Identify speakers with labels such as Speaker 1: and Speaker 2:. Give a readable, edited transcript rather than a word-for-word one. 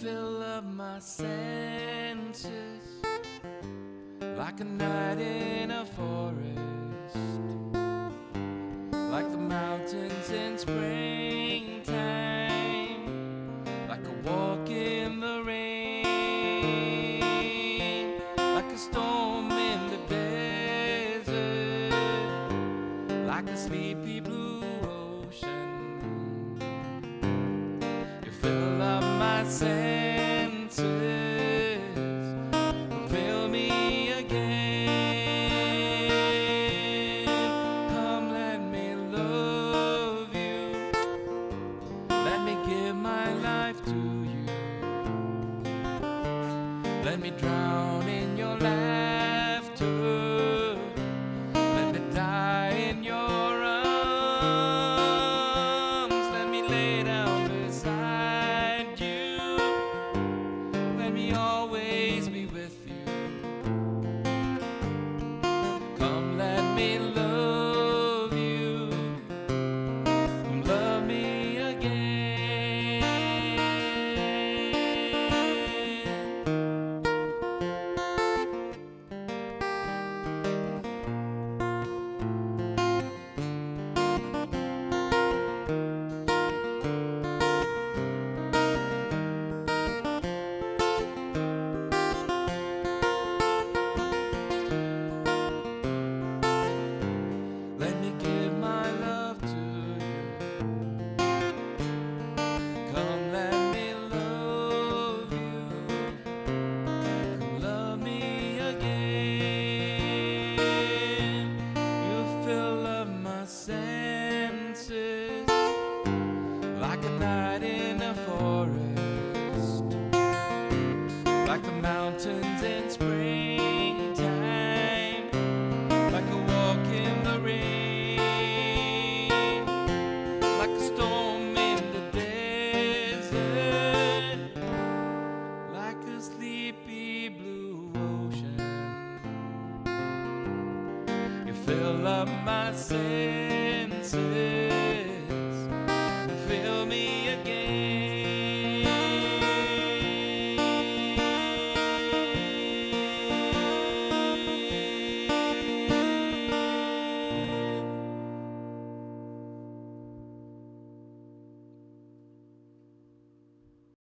Speaker 1: fill up my senses like a night in a forest, like the mountains in springtime, like a walk in the rain, like a storm in the desert, like a sleepy blue ocean. You fill up my senses, fill me again. Come, let me love you, let me give my life to you, let me drown in your laughter, let me die in your arms, let me lay down beside you, let me always be with you. Come, let me love you, love me again. Let me give my love to you. Come, let me love you. Come, love me again. You fill up my senses like a night in a forest, like the mountains in springtime, like a walk in the rain, like a storm in the desert, like a sleepy blue ocean. You fill up my senses,